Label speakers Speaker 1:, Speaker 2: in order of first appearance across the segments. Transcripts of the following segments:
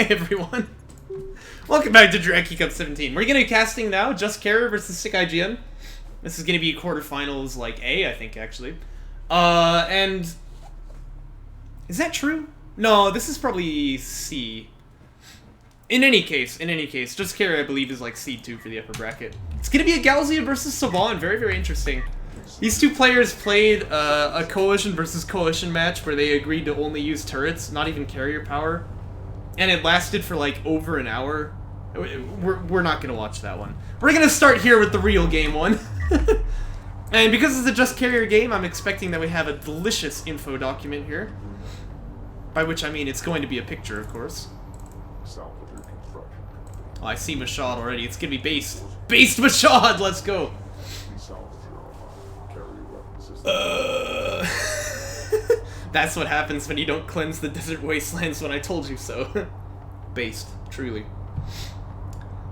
Speaker 1: Hey everyone! Welcome back to Jaraci Cup 17. We're gonna be casting now, Just Carrier versus SickIGN. This is gonna be quarterfinals, like A, I think, actually. And... is that true? No, this is probably C. In any case, Just Carrier, I believe, is like C2 for the upper bracket. It's gonna be a Galzian versus Saban, very, very interesting. These two players played a coalition versus coalition match where they agreed to only use turrets, not even carrier power. And it lasted for like over an hour. We're not going to watch that one. We're going to start here with the real game one. And because it's a Just Carrier game, I'm expecting that we have a delicious info document here. By which I mean it's going to be a picture, of course. Oh, I see Mashad already. It's going to be based. Based Mashad! Let's go! That's what happens when you don't cleanse the desert wastelands when I told you so. Based, truly.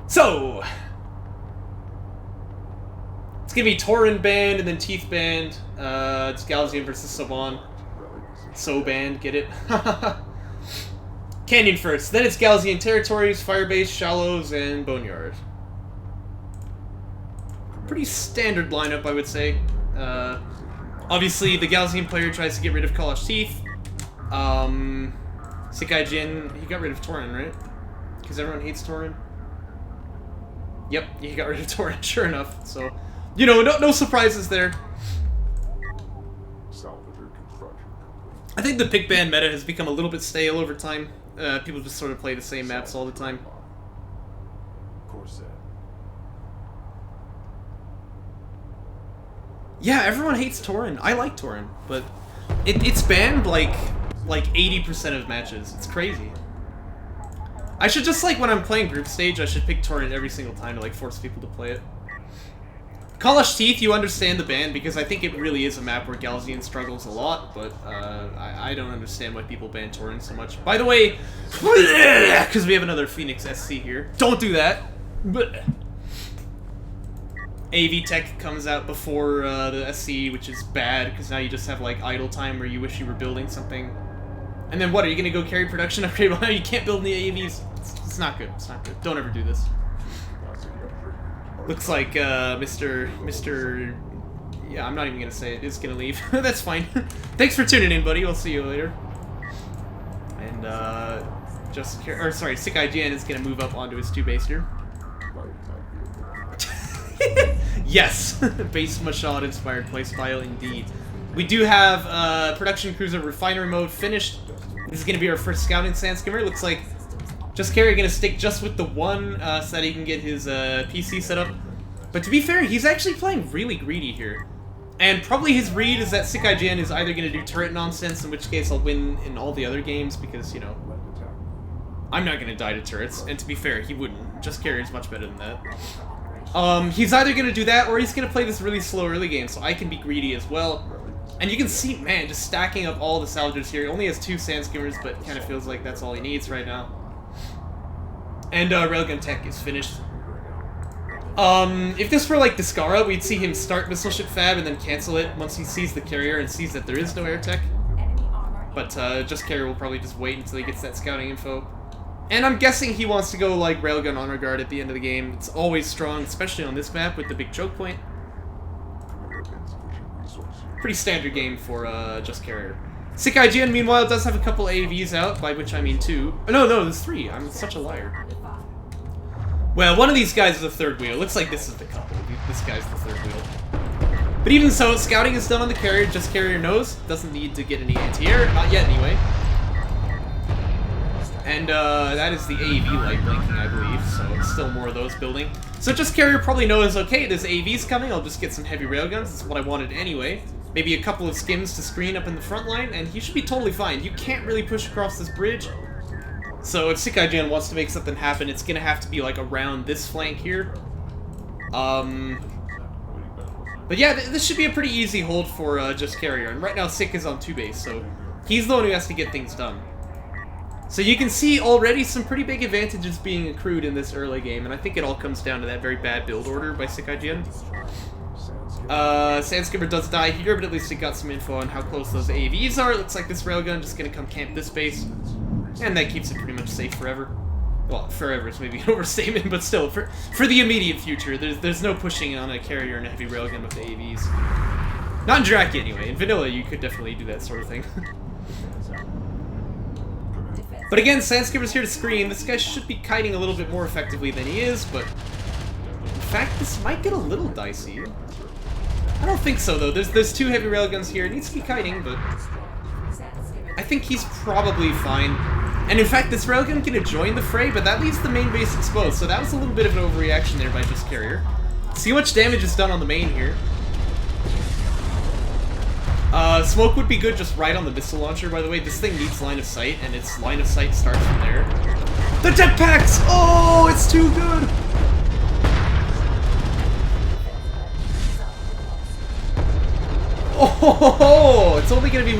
Speaker 1: So, it's gonna be Tauren band and then Teeth band. It's Galzian versus Saban. So band, get it? Canyon first, then it's Galzian territories, Firebase, Shallows, and Boneyard. Pretty standard lineup, I would say. Obviously, the Galzian player tries to get rid of Kalash Teeth. SickIGN, he got rid of Tauren, right? Because everyone hates Tauren. Yep, he got rid of Tauren, sure enough. So, you know, no surprises there. I think the pick ban meta has become a little bit stale over time. People just sort of play the same maps all the time. Yeah, everyone hates Tauren. I like Tauren, but it's banned like 80% of matches. It's crazy. I should just, like, when I'm playing group stage, I should pick Tauren every single time to, like, force people to play it. Kalash Teeth, you understand the ban, because I think it really is a map where Galzian struggles a lot, but I don't understand why people ban Tauren so much. By the way, because we have another Phoenix SC here. Don't do that! AV Tech comes out before the SC, which is bad, because now you just have, like, idle time where you wish you were building something. And then what, are you gonna go carry production upgrade? Well, you can't build any AVs. It's not good. It's not good. Don't ever do this. Looks like Mr. Yeah, I'm not even gonna say it. Is gonna leave. That's fine. Thanks for tuning in, buddy. We'll see you later. And SickIGN is gonna move up onto his 2 base here. Yes! Base Mashad inspired playstyle indeed. We do have production cruiser refinery mode finished. This is going to be our first scouting sand skimmer. Looks like Just Carrier going to stick just with the one so that he can get his PC set up. But to be fair, he's actually playing really greedy here. And probably his read is that SickIGN is either going to do turret nonsense, in which case I'll win in all the other games because, you know, I'm not going to die to turrets. And to be fair, he wouldn't. Just Carrier is much better than that. He's either going to do that, or he's going to play this really slow early game, so I can be greedy as well. And you can see, man, just stacking up all the salvagers here. He only has 2 sand skimmers, but kind of feels like that's all he needs right now. And Railgun Tech is finished. If this were like Discara, we'd see him start Missile Ship Fab and then cancel it once he sees the carrier and sees that there is no air tech. But Just Carrier will probably just wait until he gets that scouting info. And I'm guessing he wants to go, like, Railgun Honor Guard at the end of the game. It's always strong, especially on this map with the big choke point. Pretty standard game for Just Carrier. SickIGN, meanwhile, does have a couple AVs out, by which I mean 2. Oh, no, there's 3. I'm such a liar. Well, one of these guys is the third wheel. Looks like this is the couple. This guy's the third wheel. But even so, scouting is done on the carrier. Just Carrier knows. Doesn't need to get any anti-air. Not yet, anyway. And that is the AV light blinking, I believe, so it's still more of those building. So Just Carrier probably knows, okay, there's AVs coming, I'll just get some heavy railguns, that's what I wanted anyway. Maybe a couple of skims to screen up in the front line, and he should be totally fine. You can't really push across this bridge. So if SickIGN wants to make something happen, it's gonna have to be, like, around this flank here. But yeah, this should be a pretty easy hold for Just Carrier, and right now Sick is on 2 base, so he's the one who has to get things done. So you can see already some pretty big advantages being accrued in this early game, and I think it all comes down to that very bad build order by SickIGN. Sandskipper does die here, but at least it got some info on how close those AVs are. It looks like this railgun just gonna come camp this base. And that keeps it pretty much safe forever. Well, forever is maybe an overstatement, but still, for the immediate future, there's no pushing on a carrier and a heavy railgun with the AVs. Not in Jaraci anyway. In vanilla, you could definitely do that sort of thing. But again, Sandskipper's here to screen. This guy should be kiting a little bit more effectively than he is, but in fact, this might get a little dicey. I don't think so, though. There's 2 heavy railguns here. It needs to be kiting, but I think he's probably fine. And in fact, this railgun can join the fray, but that leaves the main base exposed, so that was a little bit of an overreaction there by Just Carrier. See how much damage is done on the main here. Smoke would be good just right on the missile launcher, by the way. This thing needs line of sight, and its line of sight starts from there. The jetpacks! Oh, it's too good! Oh, it's only gonna be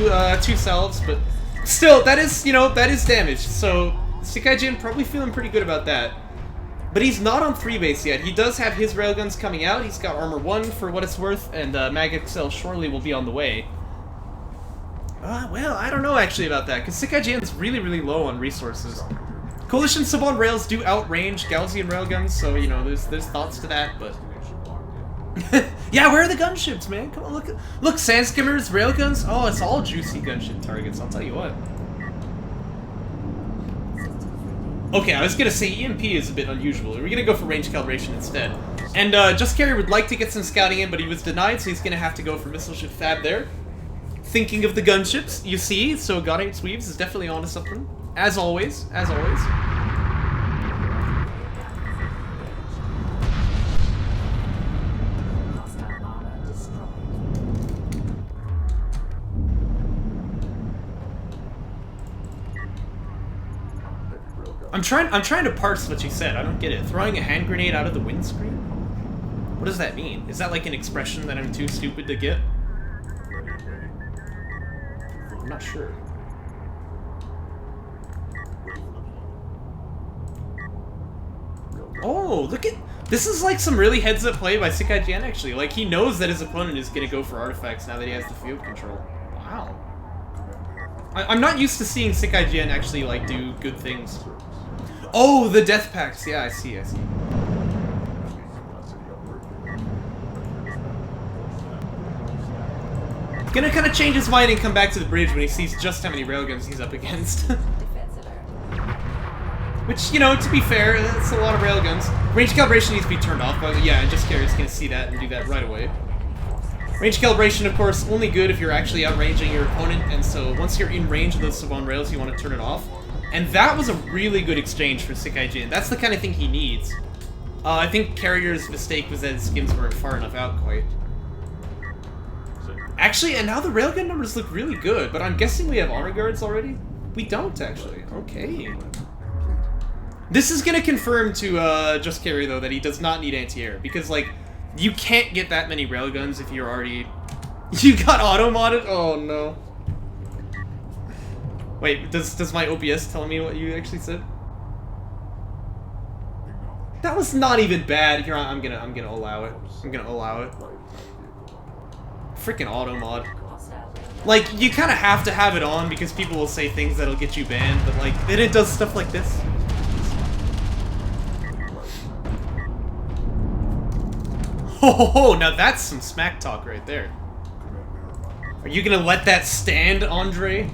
Speaker 1: 2 salves, but still, that is, you know, that is damage. So, SickIGN probably feeling pretty good about that. But he's not on 3 base yet. He does have his railguns coming out. He's got Armor 1 for what it's worth, and Mag XL surely will be on the way. Well, I don't know actually about that, because SickIGN is really, really low on resources. Coalition sub-on rails do outrange Gaussian railguns, so, you know, there's thoughts to that, but... yeah, where are the gunships, man? Come on, look, Sandskimmer's railguns. Oh, it's all juicy gunship targets, I'll tell you what. Okay, I was gonna say EMP is a bit unusual. We're gonna go for range calibration instead. And Just Carrier would like to get some scouting in, but he was denied, so he's gonna have to go for missile ship fab there. Thinking of the gunships, you see, so Goddard Sweeps is definitely onto something. As always, as always. I'm trying to parse what you said. I don't get it. Throwing a hand grenade out of the windscreen? What does that mean? Is that like an expression that I'm too stupid to get? I'm not sure. Oh, look at... This is like some really heads-up play by SickIGN, actually. Like, he knows that his opponent is gonna go for artifacts now that he has the field control. Wow. I'm not used to seeing SickIGN actually, like, do good things. Oh, the death packs. Yeah, I see. Gonna kind of change his mind and come back to the bridge when he sees just how many railguns he's up against. Which, you know, to be fair, that's a lot of railguns. Range calibration needs to be turned off, but yeah, and Just Carrier's gonna see that and do that right away. Range calibration, of course, only good if you're actually outranging your opponent, and so once you're in range of those Savon rails, you want to turn it off. And that was a really good exchange for SickIGN. That's the kind of thing he needs. I think Carrier's mistake was that his skims weren't far enough out quite. Actually, and now the railgun numbers look really good, but I'm guessing we have honor guards already? We don't, actually. Okay. This is gonna confirm to Just Carrier, though, that he does not need anti-air, because, like, you can't get that many railguns if you're already... You got auto-modded? Oh, no. Wait, does my OBS tell me what you actually said? That was not even bad. Here, I'm gonna allow it. I'm gonna allow it. Freaking auto-mod. Like, you kind of have to have it on because people will say things that'll get you banned, but, like, then it does stuff like this. Oh, now that's some smack talk right there. Are you gonna let that stand, Andre?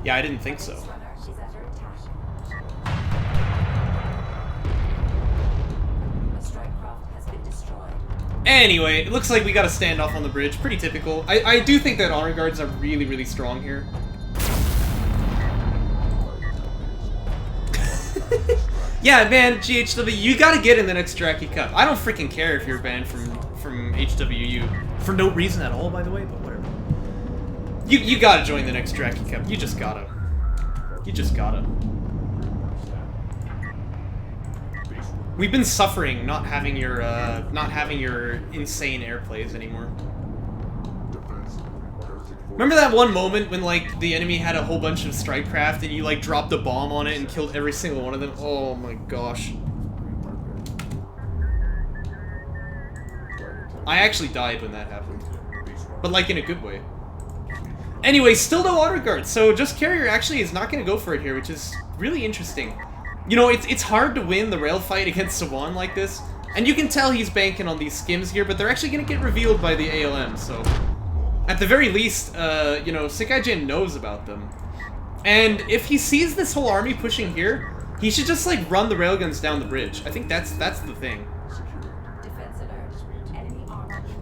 Speaker 1: Yeah, I didn't think so. Anyway, it looks like we got a standoff on the bridge. Pretty typical. I do think that honor guards are really, really strong here. Yeah, man, GHW, you gotta get in the next Jaraci Cup. I don't freaking care if you're banned from HWU. For no reason at all, by the way, but whatever. You gotta join the next Jaraci Cup. You just gotta. You just gotta. We've been suffering not having your insane airplays anymore. Remember that one moment when, like, the enemy had a whole bunch of strike craft and you, like, dropped a bomb on it and killed every single one of them? Oh my gosh. I actually died when that happened. But, like, in a good way. Anyway, still no auto guard, so Just Carrier actually is not going to go for it here, which is really interesting. You know, it's hard to win the rail fight against Sawan like this, and you can tell he's banking on these skims here, but they're actually going to get revealed by the ALM, so... At the very least, you know, SickIGN knows about them. And if he sees this whole army pushing here, he should just, like, run the railguns down the bridge. I think that's the thing.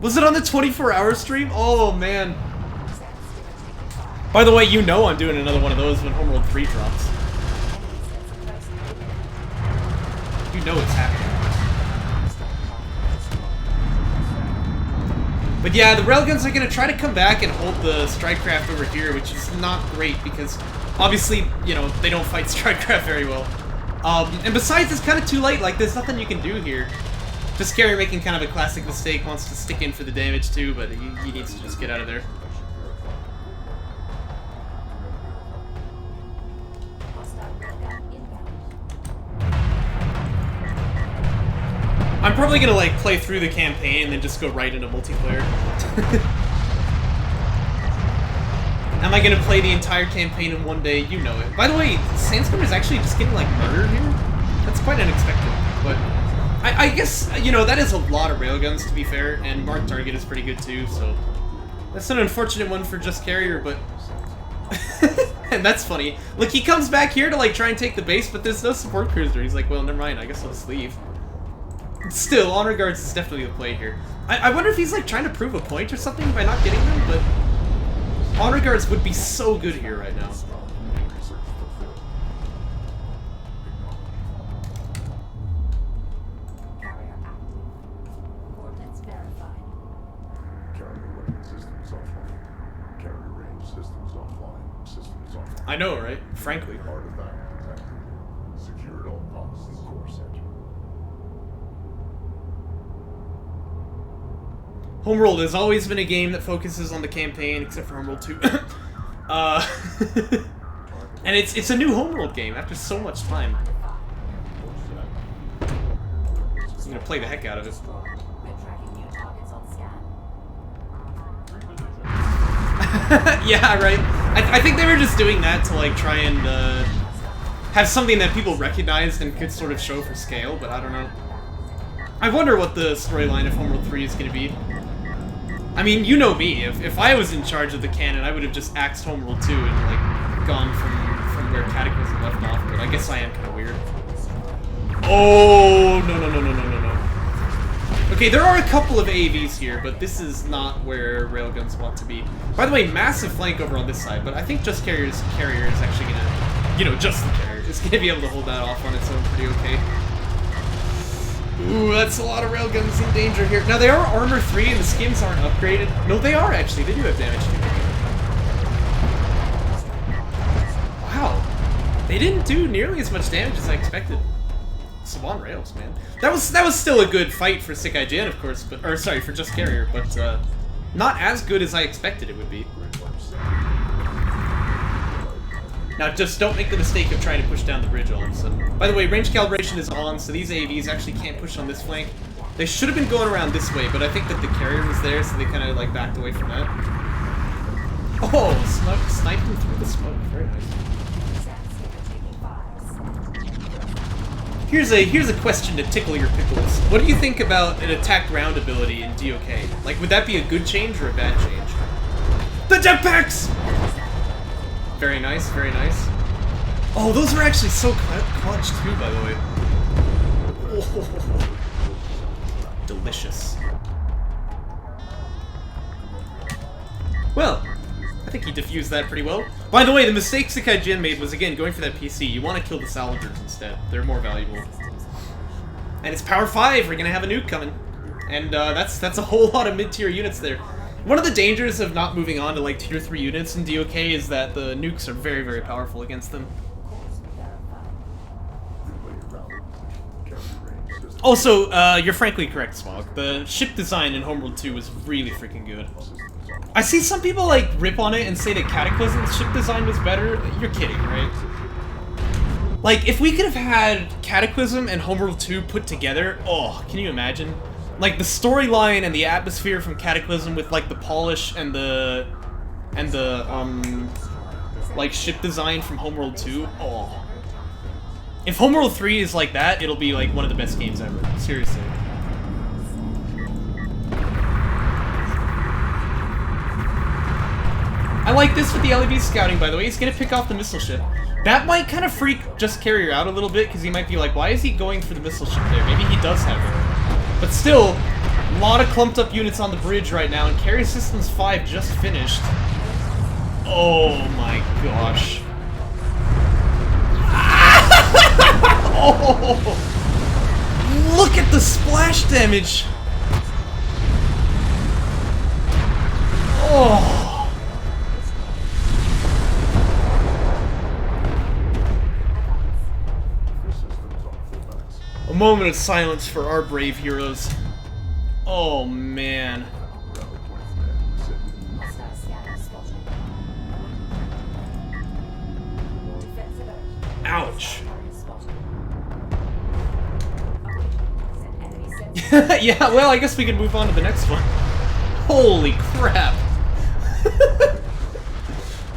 Speaker 1: Was it on the 24-hour stream? Oh, man. By the way, you know I'm doing another one of those when Homeworld 3 drops. You know it's happening. But yeah, the railguns are going to try to come back and hold the Strikecraft over here, which is not great because, obviously, you know, they don't fight Strikecraft very well. And besides, it's kind of too late. Like, there's nothing you can do here. Just Carrier making kind of a classic mistake, wants to stick in for the damage too, but he needs to just get out of there. I'm probably gonna, like, play through the campaign and then just go right into multiplayer. Am I gonna play the entire campaign in one day? You know it. By the way, Sandstorm is actually just getting, like, murdered here? That's quite unexpected, but... I guess, you know, that is a lot of railguns, to be fair, and Mark Target is pretty good, too, so... That's an unfortunate one for Just Carrier, but... And that's funny. Look, he comes back here to, like, try and take the base, but there's no support cruiser. He's like, well, never mind, I guess I'll just leave. Still, honor guards is definitely the play here. I wonder if he's like trying to prove a point or something by not getting them, but honor guards would be so good here right now. I know, right? Frankly. Homeworld has always been a game that focuses on the campaign, except for Homeworld 2. And it's a new Homeworld game after so much time. I'm gonna play the heck out of it. Yeah, right. I think they were just doing that to like try and have something that people recognized and could sort of show for scale, but I don't know. I wonder what the storyline of Homeworld 3 is gonna be. I mean, you know me. If I was in charge of the canon, I would have just axed Homeworld 2 and like gone from where Cataclysm left off. But I guess I am kind of weird. Oh no. Okay, there are a couple of AVs here, but this is not where railguns want to be. By the way, massive flank over on this side, but I think Just Carrier is actually gonna, you know, just the Carrier is gonna be able to hold that off on its own pretty okay. Ooh, that's a lot of railguns in danger here. Now, they are Armor 3 and the skins aren't upgraded. No, they are actually. They do have damage. Wow. They didn't do nearly as much damage as I expected. Sawan rails, man. That was still a good fight for SickIGN, of course, but or sorry, for Just Carrier, but not as good as I expected it would be. Now, just don't make the mistake of trying to push down the bridge all of a sudden. By the way, range calibration is on, so these AVs actually can't push on this flank. They should have been going around this way, but I think that the carrier was there, so they kind of like backed away from that. Oh, sniped him through the smoke. Very nice. Here's a question to tickle your pickles. What do you think about an attack round ability in DOK? Like, would that be a good change or a bad change? The jetpacks! Very nice, very nice. Oh, those are actually so clutch too, by the way. Oh, delicious. Well, I think he defused that pretty well. By the way, the mistake SickIGN made was, again, going for that PC. You want to kill the Salvagers instead. They're more valuable. And it's Power 5! We're gonna have a nuke coming. And that's a whole lot of mid-tier units there. One of the dangers of not moving on to like tier 3 units in DOK is that the nukes are very, very powerful against them. Also, you're frankly correct, Smog. The ship design in Homeworld 2 was really freaking good. I see some people like rip on it and say that Cataclysm's ship design was better. You're kidding, right? Like, if we could have had Cataclysm and Homeworld 2 put together, oh, can you imagine? Like, the storyline and the atmosphere from Cataclysm with, like, the polish and the and the like ship design from Homeworld 2. Oh, if Homeworld 3 is like that, it'll be like one of the best games ever. Seriously. I like this with the LEV scouting, by the way. He's gonna pick off the missile ship. That might kind of freak Just Carrier out a little bit, because he might be like, why is he going for the missile ship there? Maybe he does have it. But still, a lot of clumped up units on the bridge right now, and Carrier Systems 5 just finished. Oh my gosh. Oh, look at the splash damage. Oh. A moment of silence for our brave heroes. Oh man. Ouch. Yeah, well, I guess we can move on to the next one. Holy crap.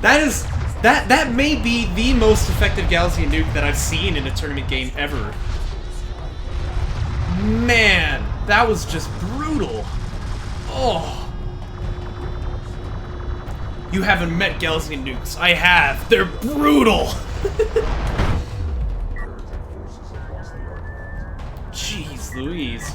Speaker 1: That may be the most effective Galaxian nuke that I've seen in a tournament game ever. Man, that was just brutal. Oh. You haven't met Galaxian nukes. I have. They're brutal. Jeez Louise.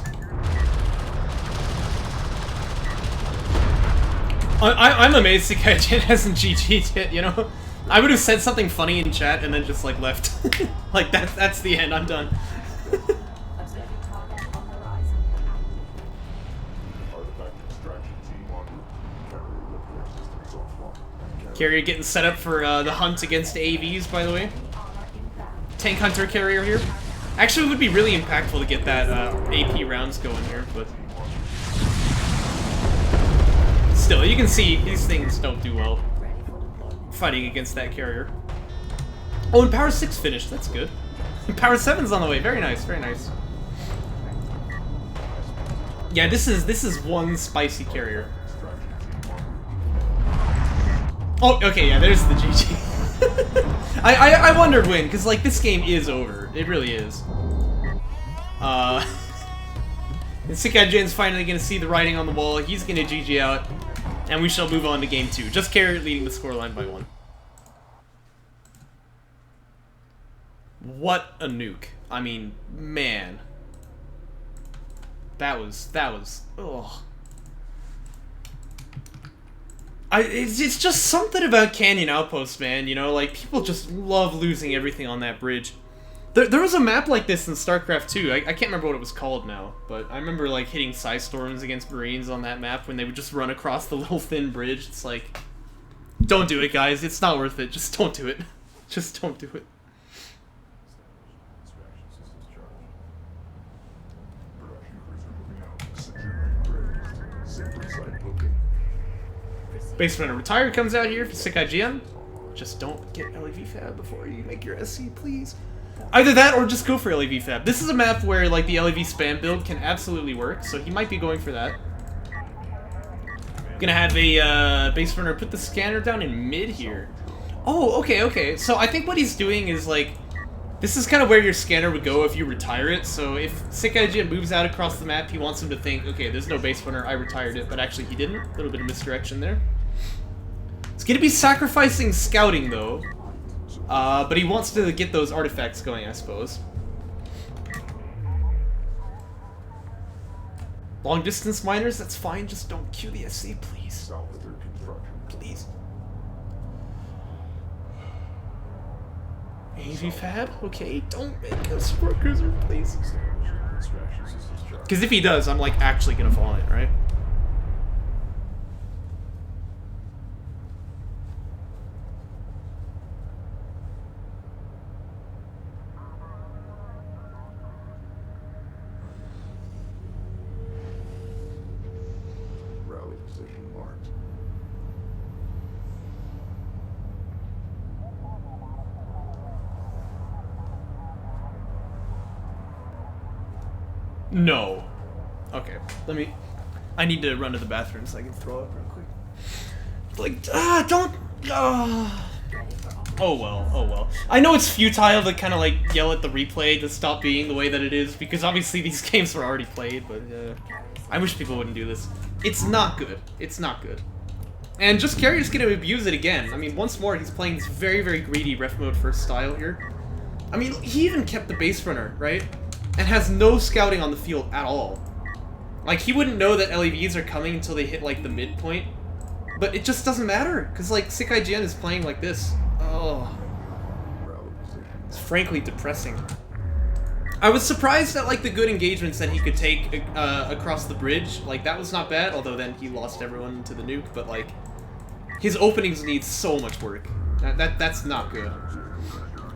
Speaker 1: I'm amazed SickIGN hasn't GG'd it, you know? I would have said something funny in chat and then just, like, left. Like, that's the end. I'm done. Carrier getting set up for the hunt against AVs, by the way. Tank Hunter Carrier here. Actually, it would be really impactful to get that AP rounds going here, but... Still, you can see these things don't do well fighting against that carrier. Oh, and Power 6 finished. That's good. Power 7's on the way. Very nice, very nice. Yeah, this is one spicy carrier. Oh, okay, yeah, there's the GG. I wondered when, because, like, this game is over. It really is. And SickIGN's finally gonna see the writing on the wall. He's gonna GG out. And we shall move on to game 2. Just Carrier leading the scoreline by 1. What a nuke. I mean, man. That was, ugh. It's just something about Canyon Outpost, man, you know? Like, people just love losing everything on that bridge. There was a map like this in StarCraft 2. I can't remember what it was called now, but I remember, like, hitting Psystorms against Marines on that map when they would just run across the little thin bridge. It's like, don't do it, guys. It's not worth it. Just don't do it. Just don't do it. Base Runner Retired comes out here for SickIGN. Just don't get LEV Fab before you make your SC, please. Either that or just go for LEV Fab. This is a map where, like, the LEV spam build can absolutely work, so he might be going for that. Gonna have a Base Runner put the scanner down in mid here. Oh, okay. So I think what he's doing is, like, this is kind of where your scanner would go if you retire it. So if SickIGN moves out across the map, he wants him to think, okay, there's no Base Runner, I retired it, but actually he didn't. A little bit of misdirection there. It's gonna be sacrificing scouting, though. But he wants to get those artifacts going, I suppose. Long distance miners, that's fine. Just don't queue the SC, please. Please. AV Fab? Okay, don't make a support cruiser, please. Because if he does, I'm, like, actually gonna fall on it, right? No. Okay, I need to run to the bathroom so I can throw up real quick. Like, don't... Oh well, oh well. I know it's futile to kind of like yell at the replay to stop being the way that it is, because obviously these games were already played, but I wish people wouldn't do this. It's not good. It's not good. And Just Carrier's gonna abuse it again. I mean, once more, he's playing this very, very greedy ref mode first style here. I mean, he even kept the base runner, right? And has no scouting on the field at all. Like, he wouldn't know that LEVs are coming until they hit, like, the midpoint. But it just doesn't matter, because, like, SickIGN is playing like this. Oh. It's frankly depressing. I was surprised at, like, the good engagements that he could take across the bridge. Like, that was not bad, although then he lost everyone to the nuke, but, like, his openings need so much work. That's not good.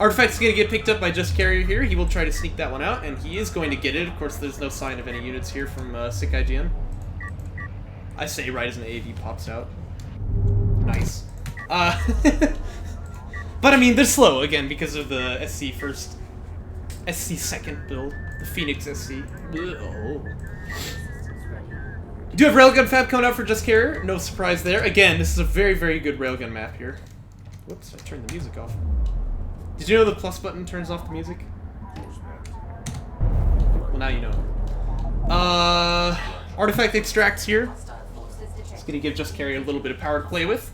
Speaker 1: Artifact's gonna get picked up by Just Carrier here. He will try to sneak that one out, and he is going to get it. Of course, there's no sign of any units here from SickIGN. I say right as an AAV pops out. Nice. But I mean, they're slow, again, because of the SC first... SC second build. The Phoenix SC. Oh. You do have Railgun Fab coming out for Just Carrier. No surprise there. Again, this is a very, very good Railgun map here. Whoops, I turned the music off. Did you know the plus button turns off the music? Well, now you know. Artifact extracts here. It's gonna give Just Carrier a little bit of power to play with.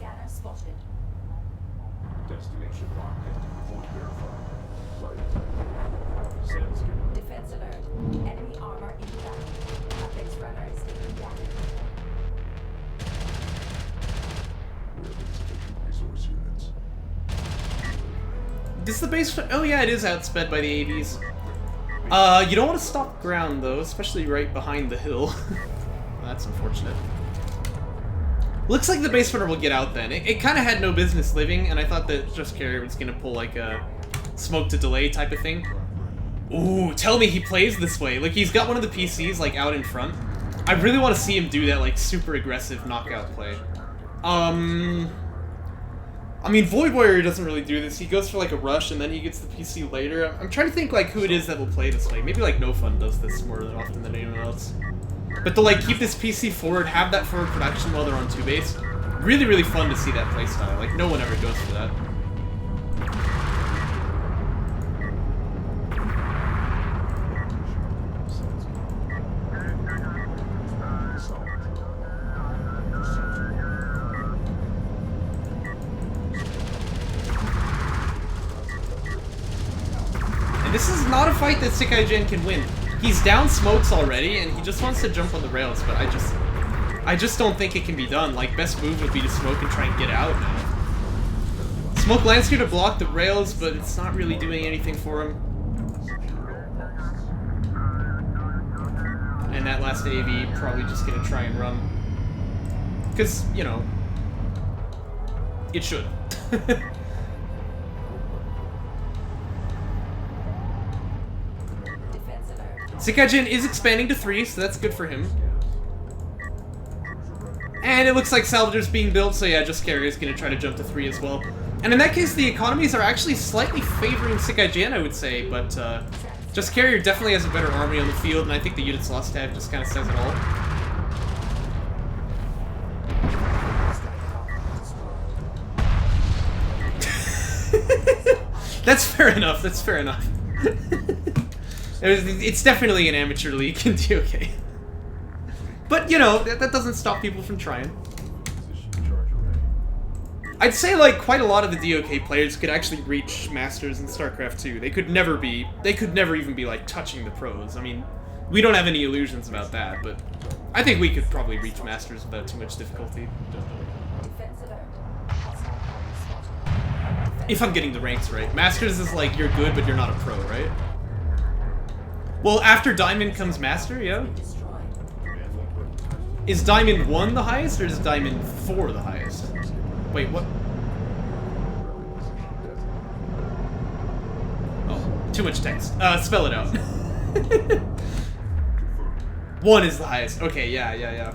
Speaker 1: Is the base... Oh yeah, it is outsped by the AVs. You don't want to stop ground, though, especially right behind the hill. Well, that's unfortunate. Looks like the base runner will get out then. It kind of had no business living, and I thought that Just Carrier was going to pull, like, a smoke to delay type of thing. Ooh, tell me he plays this way. Like, he's got one of the PCs, like, out in front. I really want to see him do that, like, super aggressive knockout play. I mean, Void Warrior doesn't really do this. He goes for, like, a rush, and then he gets the PC later. I'm trying to think, like, who it is that will play this way. Maybe, like, No Fun does this more often than anyone else. But to, like, keep this PC forward, have that forward production while they're on 2-base, really, really fun to see that playstyle. Like, no one ever goes for that. This is not a fight that SickIGN can win. He's down smokes already, and he just wants to jump on the rails, but I just don't think it can be done. Like, best move would be to smoke and try and get out now. Smoke lands here to block the rails, but it's not really doing anything for him. And that last AV probably just gonna try and run. Because, you know, it should. SickIGN is expanding to 3, so that's good for him. And it looks like Salvager's being built, so yeah, Just Carrier is going to try to jump to 3 as well. And in that case, the economies are actually slightly favoring SickIGN, I would say, but Just Carrier definitely has a better army on the field, and I think the units lost tab just kind of says it all. That's fair enough, that's fair enough. It's definitely an amateur league in DOK. But, you know, that doesn't stop people from trying. I'd say, like, quite a lot of the DOK players could actually reach Masters in StarCraft 2. They could never even be, like, touching the pros. I mean, we don't have any illusions about that, but I think we could probably reach Masters without too much difficulty. If I'm getting the ranks right. Masters is like, you're good, but you're not a pro, right? Well, after Diamond comes Master, yeah? Is Diamond 1 the highest, or is Diamond 4 the highest? Wait, what? Oh, too much text. Spell it out. 1 is the highest. Okay, yeah.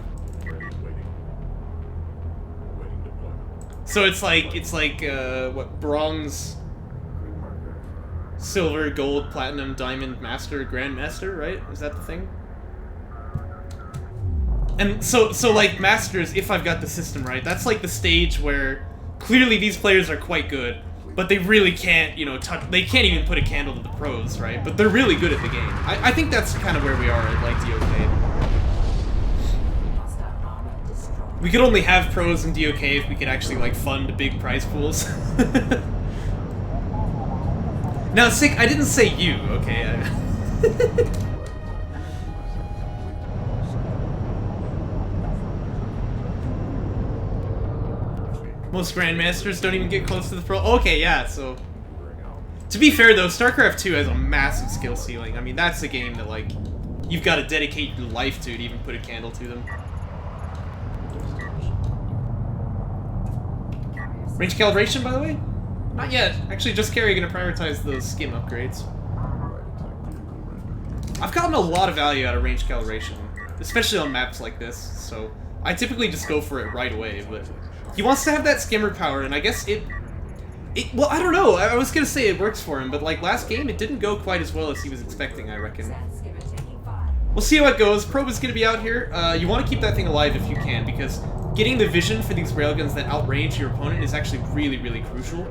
Speaker 1: So it's like, what, Bronze... Silver, Gold, Platinum, Diamond, Master, Grandmaster, right? Is that the thing? And so like Masters, if I've got the system right, that's like the stage where clearly these players are quite good, but they really can't, you know, they can't even put a candle to the pros, right? But they're really good at the game. I think that's kind of where we are at like DOK. We could only have pros in DOK if we could actually like fund big prize pools. Now, Sick, I didn't say you, okay? Most Grandmasters don't even get close to the pro. Okay, yeah, so... To be fair, though, StarCraft 2 has a massive skill ceiling. I mean, that's a game that, like, you've got to dedicate your life to even put a candle to them. Range calibration, by the way? Not yet. Actually, just Carry gonna prioritize those skim upgrades. I've gotten a lot of value out of range calibration, especially on maps like this, so I typically just go for it right away, but he wants to have that skimmer power, and I guess well, I don't know, I was gonna say it works for him, but like last game, it didn't go quite as well as he was expecting, I reckon. We'll see how it goes. Probe is gonna be out here. You want to keep that thing alive if you can, because getting the vision for these railguns that outrange your opponent is actually really, really crucial.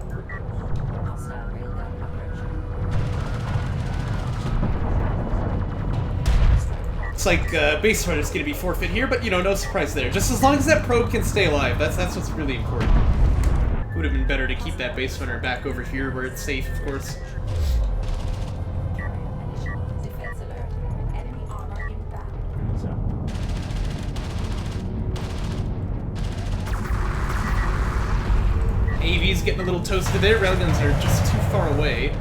Speaker 1: Looks like base runner is going to be forfeit here, but you know, no surprise there. Just as long as that probe can stay alive, that's what's really important. It would have been better to keep that base runner back over here where it's safe, of course. AV's getting a little toasted there. Railguns are just too far away.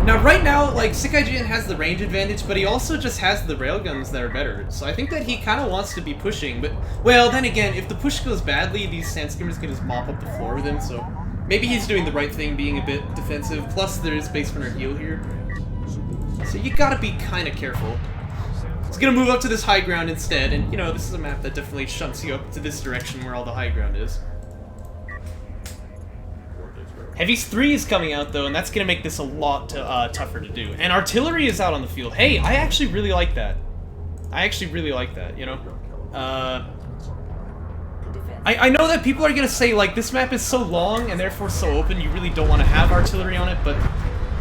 Speaker 1: Now, right now, like, SickIGN has the range advantage, but he also just has the railguns that are better. So I think that he kind of wants to be pushing, but, well, then again, if the push goes badly, these Sandskimmers can just mop up the floor with him, so maybe he's doing the right thing, being a bit defensive. Plus, there is base runner heal here. So you gotta be kind of careful. He's gonna move up to this high ground instead, and, you know, this is a map that definitely shunts you up to this direction where all the high ground is. Heavy's 3 is coming out, though, and that's going to make this a lot tougher to do. And artillery is out on the field. Hey, I actually really like that. You know? I know that people are going to say, like, this map is so long and therefore so open, you really don't want to have artillery on it, but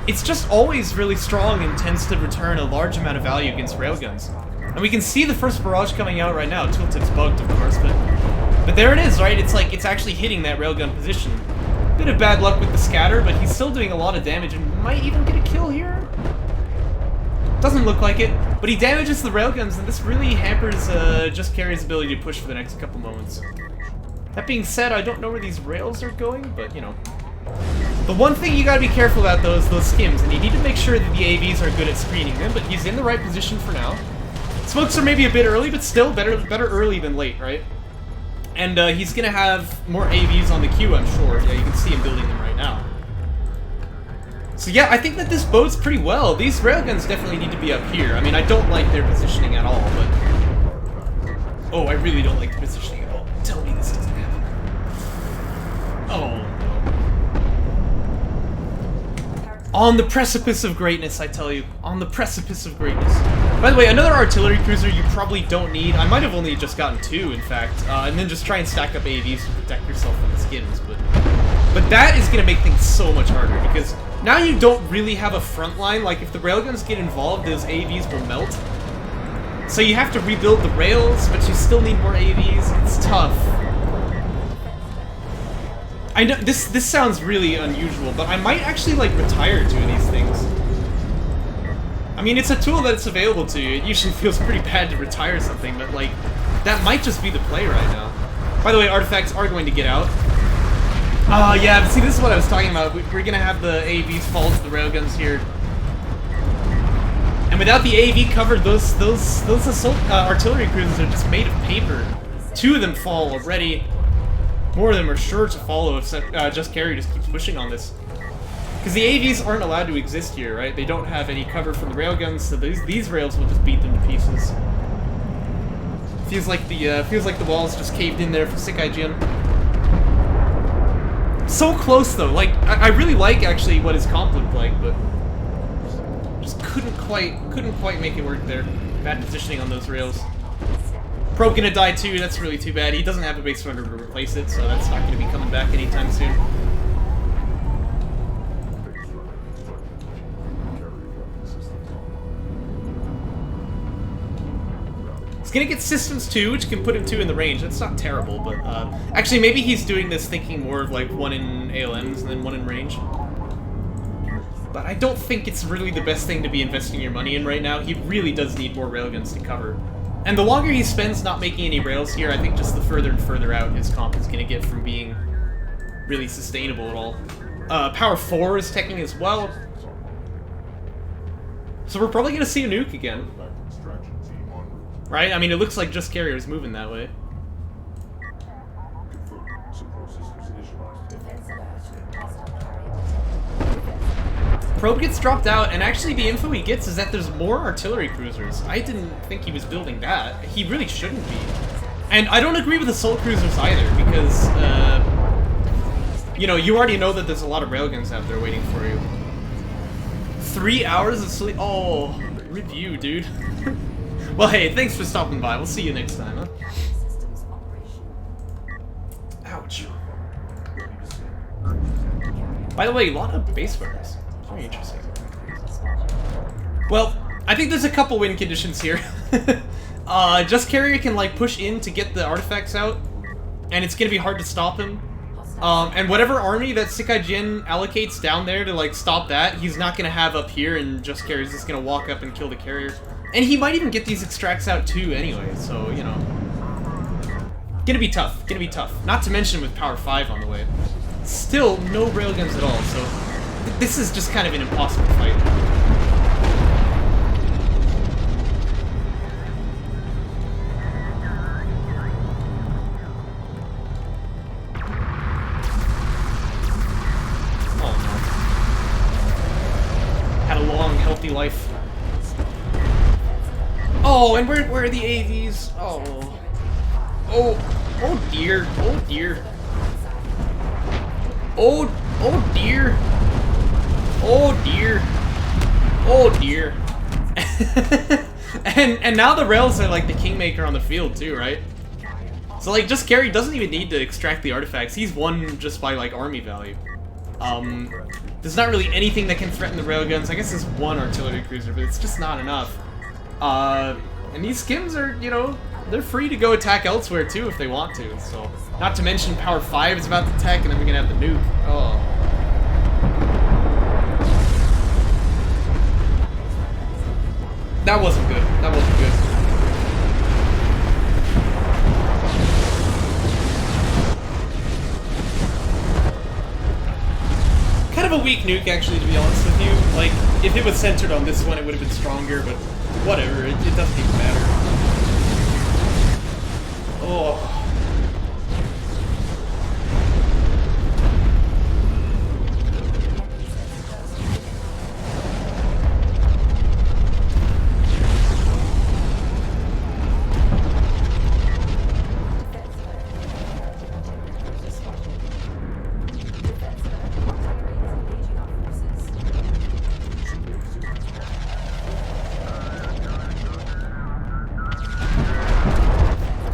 Speaker 1: it's just always really strong and tends to return a large amount of value against railguns. And we can see the first barrage coming out right now. Tooltip's bugged, of course, but there it is, right? It's like, it's actually hitting that railgun position. Bit of bad luck with the scatter, but he's still doing a lot of damage and might even get a kill here. Doesn't look like it, but he damages the railguns, and this really hampers Just Carry's ability to push for the next couple moments. That being said, I don't know where these rails are going, but you know. The one thing you gotta be careful about, though, is those skims, and you need to make sure that the AVs are good at screening them, but he's in the right position for now. Smokes are maybe a bit early, but still better early than late, right? And he's gonna have more AVs on the queue, I'm sure. Yeah, you can see him building them right now. So yeah, I think that this bodes pretty well. These railguns definitely need to be up here. I mean, I don't like their positioning at all, but... Oh, I really don't like the positioning at all. Tell me this doesn't happen. Oh, no. On the precipice of greatness, I tell you. On the precipice of greatness. By the way, another artillery cruiser you probably don't need. I might have only just gotten 2, in fact. And then just try and stack up AVs to protect yourself from the skims. But that is going to make things so much harder, because now you don't really have a front line. Like, if the railguns get involved, those AVs will melt. So you have to rebuild the rails, but you still need more AVs. It's tough. I know, this sounds really unusual, but I might actually, like, retire 2 of these things. I mean, it's a tool that's available to you. It usually feels pretty bad to retire something, but, like, that might just be the play right now. By the way, artifacts are going to get out. Yeah, but see, this is what I was talking about. We're gonna have the AVs fall to the railguns here. And without the AV covered, those assault artillery cruisers are just made of paper. 2 of them fall already. More of them are sure to follow if Just Carry just keeps pushing on this. Because the AVs aren't allowed to exist here, right? They don't have any cover from the railguns, so these rails will just beat them to pieces. Feels like the walls just caved in there for SickIGN. So close though. Like I really like actually what his comp looked like, but just couldn't quite make it work there. Bad positioning on those rails. Probe gonna die too, that's really too bad. He doesn't have a base runner to replace it, so that's not gonna be coming back anytime soon. He's gonna get systems 2, which can put him 2 in the range. That's not terrible, but actually maybe he's doing this thinking more of like 1 in ALMs and then 1 in range. But I don't think it's really the best thing to be investing your money in right now. He really does need more railguns to cover. And the longer he spends not making any rails here, I think just the further and further out his comp is going to get from being really sustainable at all. Power 4 is teching as well. So we're probably going to see a nuke again. Right? I mean, it looks like Just Carrier's moving that way. Probe gets dropped out, and actually the info he gets is that there's more artillery cruisers. I didn't think he was building that. He really shouldn't be. And I don't agree with assault cruisers either, because, you know, you already know that there's a lot of railguns out there waiting for you. 3 hours of sleep? Oh, review, dude. Well, hey, thanks for stopping by. We'll see you next time, huh? Ouch. By the way, a lot of base runners. Very interesting. Well, I think there's a couple win conditions here. Just Carrier can, like, push in to get the artifacts out, and it's gonna be hard to stop him. And whatever army that SickIGN allocates down there to, like, stop that, he's not gonna have up here, and Just Carrier's just gonna walk up and kill the carrier. And he might even get these extracts out too anyway, so, you know. Gonna be tough, gonna be tough. Not to mention with Power 5 on the way. Still, no railguns at all, so this is just kind of an impossible fight. Oh no. Had a long, healthy life. Oh, and where are the AVs? Oh. Oh dear, oh dear. Oh dear. Oh dear. Oh dear. and now the rails are like the kingmaker on the field too, right? So like Just Carry doesn't even need to extract the artifacts. He's won just by like army value. There's not really anything that can threaten the railguns. I guess there's one artillery cruiser, but it's just not enough. And these skims are, you know, they're free to go attack elsewhere too if they want to, so. Not to mention Power 5 is about to attack, and then we're gonna have the nuke. Oh. That wasn't good. That wasn't good. Kind of a weak nuke, actually, to be honest with you. Like, if it was centered on this one, it would have been stronger, but whatever, it doesn't even matter. Oh.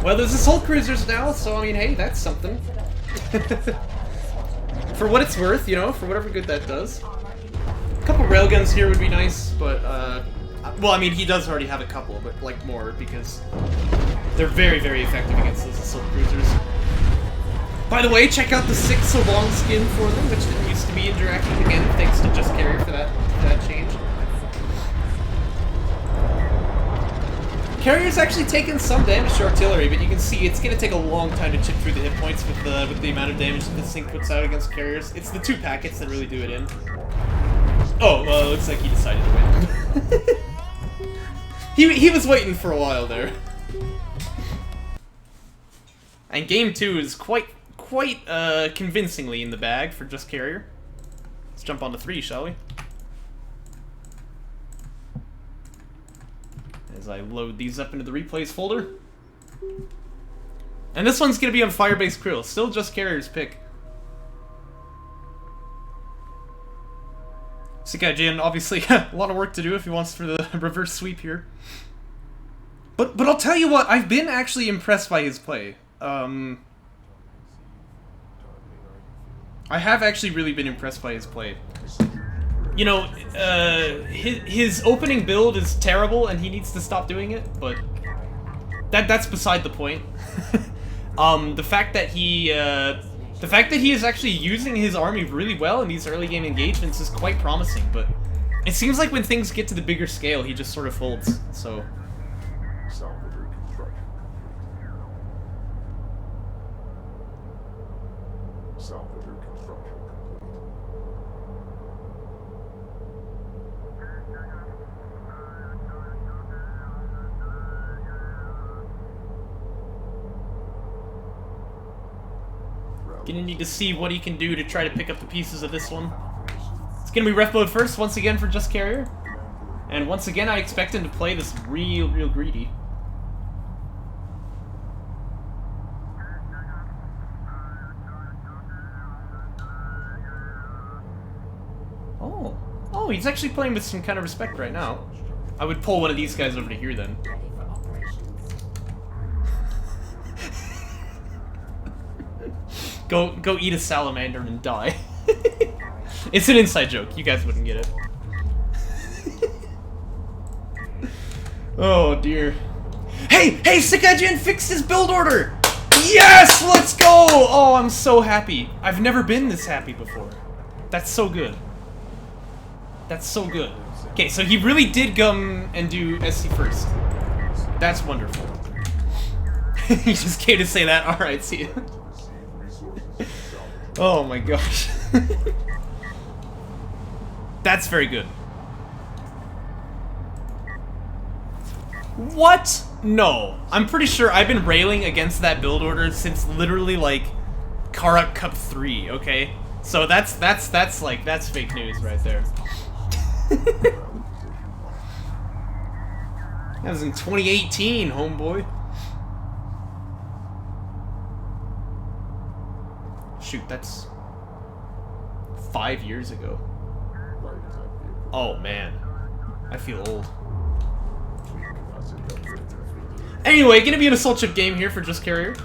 Speaker 1: Well, there's assault cruisers now, so I mean, hey, that's something. For what it's worth, you know, for whatever good that does. A couple railguns here would be nice, but, well, I mean, he does already have a couple, but, like, more, because they're very, very effective against those assault cruisers. By the way, check out the 6 so long skin for them, which didn't used to be in Jaraci again, thanks to Just Carrier for that change. Carrier's actually taken some damage to artillery, but you can see it's going to take a long time to chip through the hit points with the amount of damage that this thing puts out against carriers. It's the 2 packets that really do it in. Oh, well, it looks like he decided to win. he was waiting for a while there. And game 2 is quite convincingly in the bag for Just Carrier. Let's jump on to 3, shall we? As I load these up into the replays folder. And this one's going to be on Firebase Krill. Still Just Carrier's pick. SickIGN obviously a lot of work to do if he wants for the reverse sweep here. But I'll tell you what, I've been actually impressed by his play. I have actually really been impressed by his play. You know, his opening build is terrible and he needs to stop doing it, but that's beside the point. The fact that he is actually using his army really well in these early game engagements is quite promising, but it seems like when things get to the bigger scale, he just sort of folds, so... Gonna need to see what he can do to try to pick up the pieces of this one. It's gonna be ref mode first, once again for Just Carrier. And once again, I expect him to play this real greedy. Oh, he's actually playing with some kind of respect right now. I would pull one of these guys over to here then. Go eat a salamander and die. It's an inside joke. You guys wouldn't get it. Oh dear. Hey, SickIGN fixed his build order! Yes! Let's go! Oh, I'm so happy. I've never been this happy before. That's so good. That's so good. Okay, so he really did come and do SC first. That's wonderful. He just came to say that. Alright, see ya. Oh my gosh. That's very good. What? No. I'm pretty sure I've been railing against that build order since literally like Kharak Cup 3, okay? So that's fake news right there. That was in 2018, homeboy. Shoot, that's 5 years ago. Oh man, I feel old. Anyway, gonna be an assault ship game here for Just Carrier.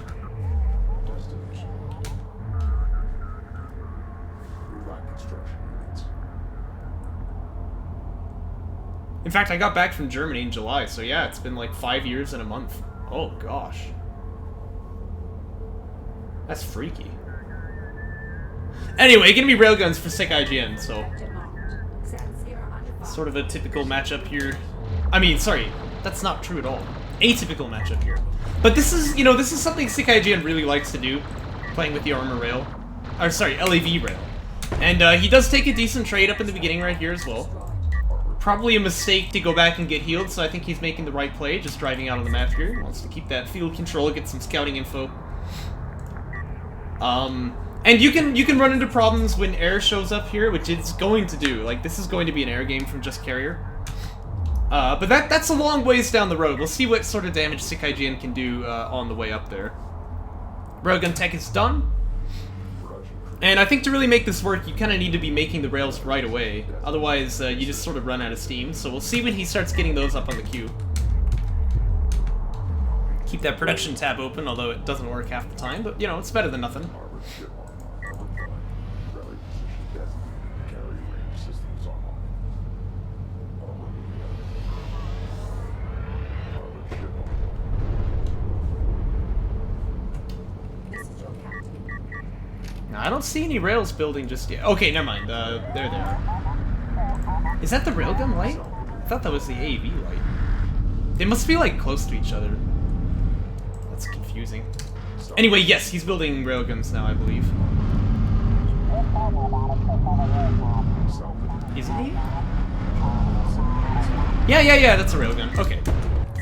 Speaker 1: In fact, I got back from Germany in July, so yeah, it's been like 5 years and a month. Oh gosh. That's freaky. Anyway, gonna be railguns for SickIGN, so... Sort of a typical matchup here. I mean, sorry, that's not true at all. Atypical matchup here. But this is, you know, this is something SickIGN really likes to do, playing with the armor rail. Or, sorry, LAV rail. And he does take a decent trade up in the beginning right here as well. Probably a mistake to go back and get healed, so I think he's making the right play, just driving out on the map here. He wants to keep that field control, get some scouting info. And you can run into problems when air shows up here, which it's going to do. Like, this is going to be an air game from Just Carrier. But that's a long ways down the road. We'll see what sort of damage SickIGN can do on the way up there. Railgun tech is done. And I think to really make this work, you kind of need to be making the rails right away. Otherwise, you just sort of run out of steam. So we'll see when he starts getting those up on the queue. Keep that production tab open, although it doesn't work half the time. But, you know, it's better than nothing. I don't see any rails building just yet. Okay, never mind. There they are. Is that the railgun light? I thought that was the AV light. They must be, like, close to each other. That's confusing. Anyway, yes, he's building railguns now, I believe. Isn't he? Yeah, that's a railgun. Okay.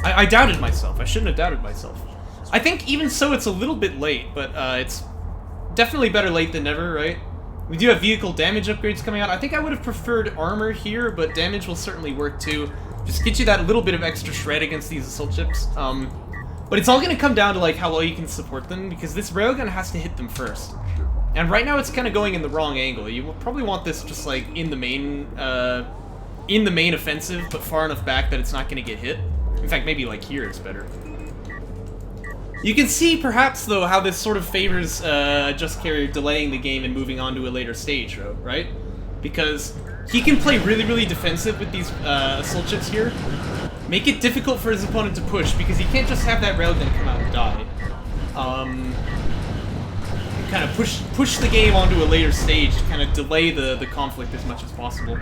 Speaker 1: I doubted myself. I shouldn't have doubted myself. I think, even so, it's a little bit late, but it's... definitely better late than never, right? We do have vehicle damage upgrades coming out. I think I would have preferred armor here, but damage will certainly work too. Just get you that little bit of extra shred against these assault ships. But it's all going to come down to like how well you can support them, because this railgun has to hit them first. And right now it's kind of going in the wrong angle. You will probably want this just like in the main offensive, but far enough back that it's not going to get hit. In fact, maybe like here it's better. You can see, perhaps, though, how this sort of favors Just Carrier delaying the game and moving on to a later stage, right? Because he can play really, really defensive with these assault ships here. Make it difficult for his opponent to push, because he can't just have that railgun come out and die. Kind of push the game onto a later stage to kind of delay the conflict as much as possible.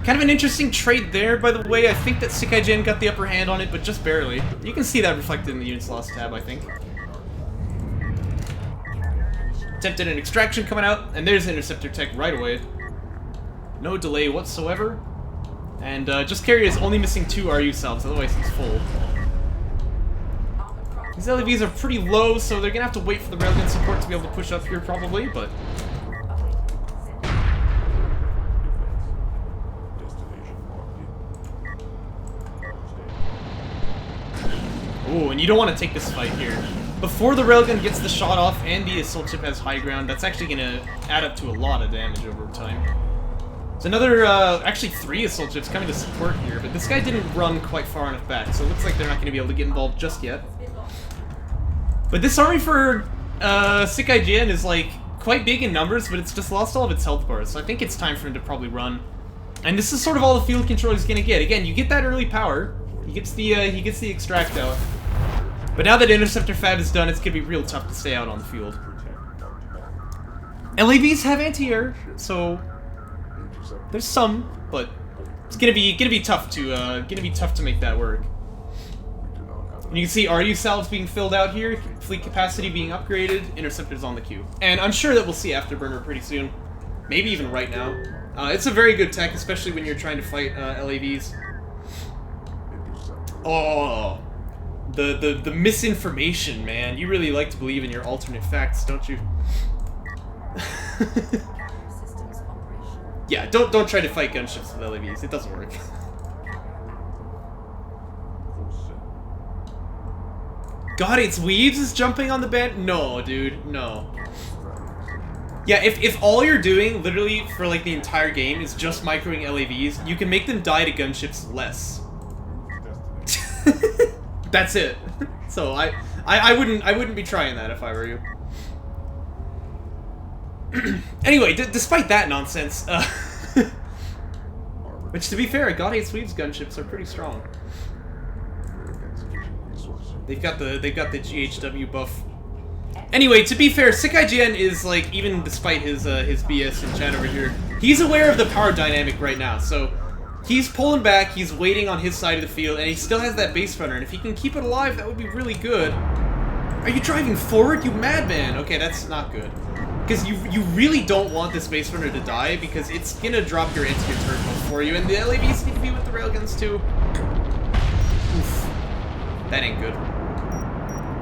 Speaker 1: Kind of an interesting trade there, by the way. I think that SickIGN got the upper hand on it, but just barely. You can see that reflected in the units lost tab, I think. Attempted an extraction coming out, and there's interceptor tech right away. No delay whatsoever. And Just Carrier is only missing 2 RU salves, otherwise he's full. These LEVs are pretty low, so they're gonna have to wait for the railgun support to be able to push up here, probably, but... Ooh, and you don't want to take this fight here. Before the railgun gets the shot off and the assault ship has high ground, that's actually going to add up to a lot of damage over time. There's another, actually 3 assault ships coming to support here, but this guy didn't run quite far enough back, so it looks like they're not going to be able to get involved just yet. But this army for SickIGN is, like, quite big in numbers, but it's just lost all of its health bars, so I think it's time for him to probably run. And this is sort of all the field control he's going to get. Again, you get that early power. He gets the extract out. But now that Interceptor Fab is done, it's gonna be real tough to stay out on the field. LAVs have anti-air, so there's some, but it's gonna be tough to make that work. And you can see RU salves being filled out here, fleet capacity being upgraded, interceptors on the queue, and I'm sure that we'll see Afterburner pretty soon, maybe even right now. It's a very good tech, especially when you're trying to fight LAVs. Oh. The misinformation, man. You really like to believe in your alternate facts, don't you? Yeah, don't try to fight gunships with LAVs. It doesn't work. God, it's Weaves is jumping on the band? No, dude, no. Yeah, if all you're doing, literally, for like the entire game is just microing LAVs, you can make them die to gunships less. That's it. So I wouldn't be trying that if I were you. Anyway, despite that nonsense, which to be fair, God Hates Weaves gunships are pretty strong. They've got the GHW buff. Anyway, to be fair, SickIGN is like, even despite his BS in chat over here, he's aware of the power dynamic right now. So he's pulling back, he's waiting on his side of the field, and he still has that base runner, and if he can keep it alive, that would be really good. Are you driving forward, you madman? Okay, that's not good. Because you really don't want this base runner to die, because it's gonna drop your anti-air turret for you, and the LAVs need to be with the railguns too. Oof. That ain't good.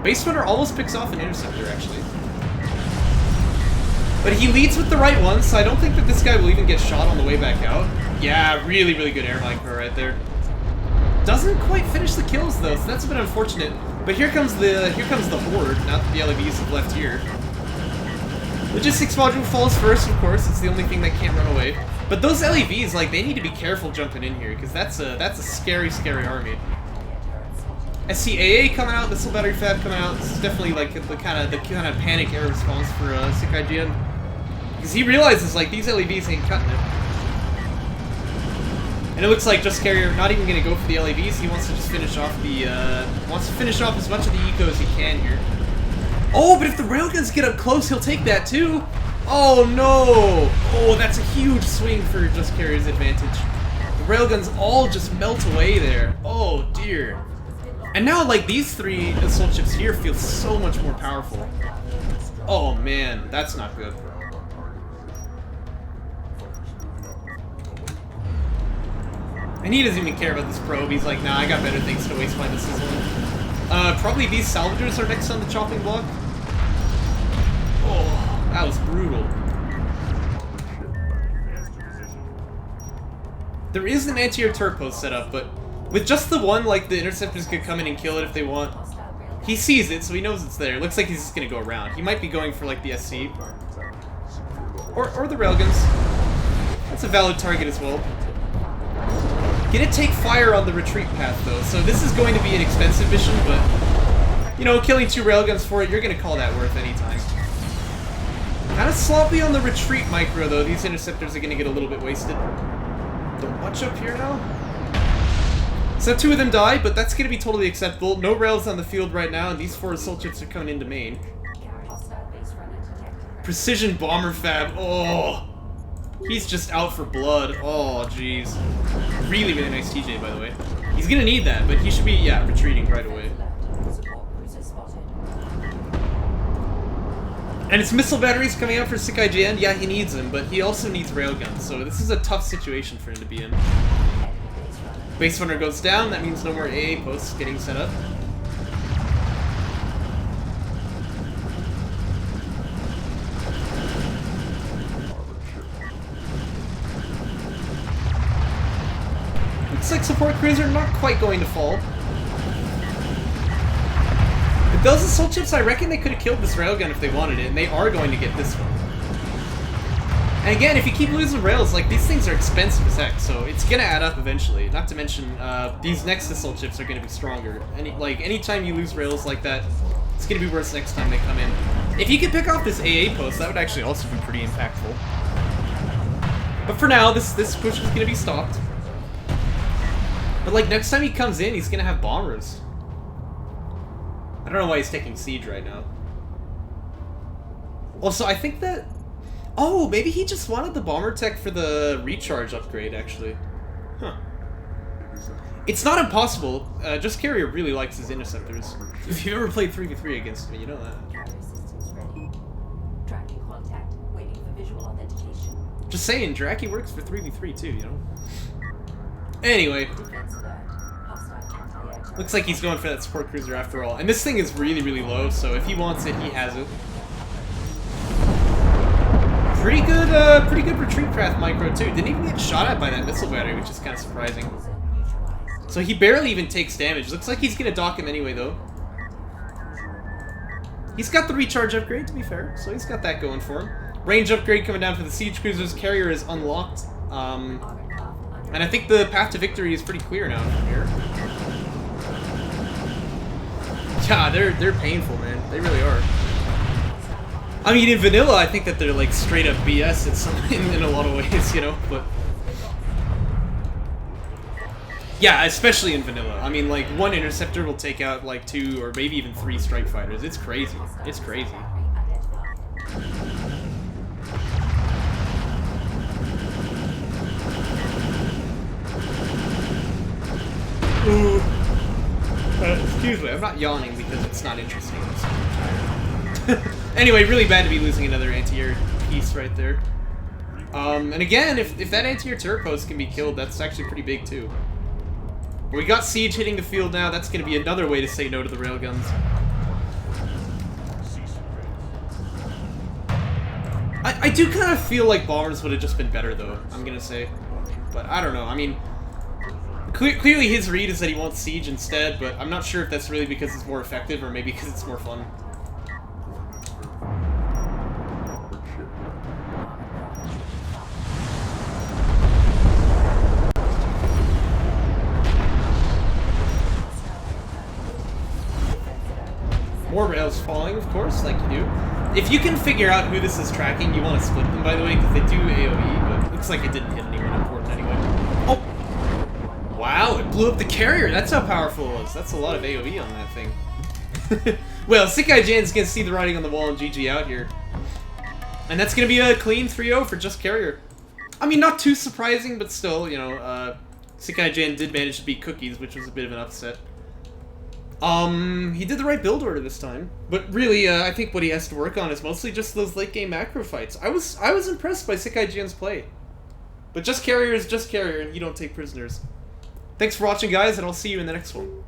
Speaker 1: Base runner almost picks off an interceptor, actually. But he leads with the right one, so I don't think that this guy will even get shot on the way back out. Yeah, really, really good air micro right there. Doesn't quite finish the kills though, so that's a bit unfortunate. But here comes the horde, not that the LAVs have left here. Logistics module falls first, of course. It's the only thing that can't run away. But those LAVs, like, they need to be careful jumping in here, because that's a scary, scary army. SCAA coming out, Missile Battery Fab coming out. This is definitely like the kind of panic air response for SickIGN. Because he realizes, like, these LAVs ain't cutting it. And it looks like Just Carrier not even gonna go for the LAVs. He wants to just finish off as much of the eco as he can here. Oh, but if the railguns get up close, he'll take that too. Oh no! Oh, that's a huge swing for Just Carrier's advantage. The railguns all just melt away there. Oh dear. And now, like, these 3 assault ships here feel so much more powerful. Oh man, that's not good. And he doesn't even care about this probe. He's like, nah, I got better things to waste my missiles on. Probably these salvagers are next on the chopping block. Oh, that was brutal. There is an anti-air turret post set up, but with just the one, like, the interceptors could come in and kill it if they want. He sees it, so he knows it's there. Looks like he's just gonna go around. He might be going for like the SC. Or the railguns. That's a valid target as well. Gonna take fire on the retreat path though, so this is going to be an expensive mission, but you know, killing 2 railguns for it, you're gonna call that worth anytime. Kind of sloppy on the retreat micro though. These interceptors are gonna get a little bit wasted. Don't watch up here now. So 2 of them die, but that's gonna be totally acceptable. No rails on the field right now, and these 4 assault ships are coming into main. Precision bomber fab. Oh, he's just out for blood. Oh, jeez. Really, really nice TJ, by the way. He's gonna need that, but he should be, yeah, retreating right away. And it's missile batteries coming out for SickIGN. Yeah, he needs them, but he also needs railguns, so this is a tough situation for him to be in. Base runner goes down, that means no more AA posts getting set up. Looks like support cruiser not quite going to fall. But those assault ships, I reckon they could have killed this railgun if they wanted it, and they are going to get this one. And again, if you keep losing rails, like, these things are expensive as heck, so it's gonna add up eventually. Not to mention, these next assault ships are gonna be stronger. Anytime you lose rails like that, it's gonna be worse next time they come in. If you could pick off this AA post, that would actually also be pretty impactful. But for now, this push is gonna be stopped. But like, next time he comes in, he's gonna have bombers. I don't know why he's taking siege right now. Also, I think that... Oh, maybe he just wanted the bomber tech for the recharge upgrade, actually. Huh. It's not impossible. Just Carrier really likes his interceptors. If you've ever played 3v3 against me, you know that. Just saying, Jaraci works for 3v3 too, you know? Anyway. Looks like he's going for that support cruiser after all. And this thing is really, really low, so if he wants it, he has it. Pretty good retreat path micro too. Didn't even get shot at by that missile battery, which is kind of surprising. So he barely even takes damage. Looks like he's gonna dock him anyway, though. He's got the recharge upgrade, to be fair, so he's got that going for him. Range upgrade coming down for the siege cruisers. Carrier is unlocked. And I think the path to victory is pretty clear now from here. Yeah, they're painful, man. They really are. I mean, in vanilla, I think that they're like straight up BS in a lot of ways, you know. But yeah, especially in vanilla. I mean, like 1 interceptor will take out like 2 or maybe even 3 strike fighters. It's crazy. It's crazy. Ooh. Excuse me, I'm not yawning because it's not interesting. Anyway, really bad to be losing another anti-air piece right there. And again, if that anti-air turret post can be killed, that's actually pretty big too. We got siege hitting the field now. That's going to be another way to say no to the railguns. I do kind of feel like bombers would have just been better though, I'm going to say. But I don't know, I mean... Clearly his read is that he wants siege instead, but I'm not sure if that's really because it's more effective or maybe because it's more fun. More rails falling, of course, like you do. If you can figure out who this is tracking, you want to split them, by the way, because they do AoE, but it looks like it didn't hit anyone important anyway. Oh! Wow, it blew up the carrier! That's how powerful it was. That's a lot of AoE on that thing. Well, SickIGN's gonna see the writing on the wall and GG out here. And that's gonna be a clean 3-0 for just Carrier. I mean, not too surprising, but still, you know, SickIGN did manage to beat Cookies, which was a bit of an upset. He did the right build order this time, but really, I think what he has to work on is mostly just those late game macro fights. I was impressed by SickIGN's play, but just Carrier is just Carrier, and you don't take prisoners. Thanks for watching, guys, and I'll see you in the next one.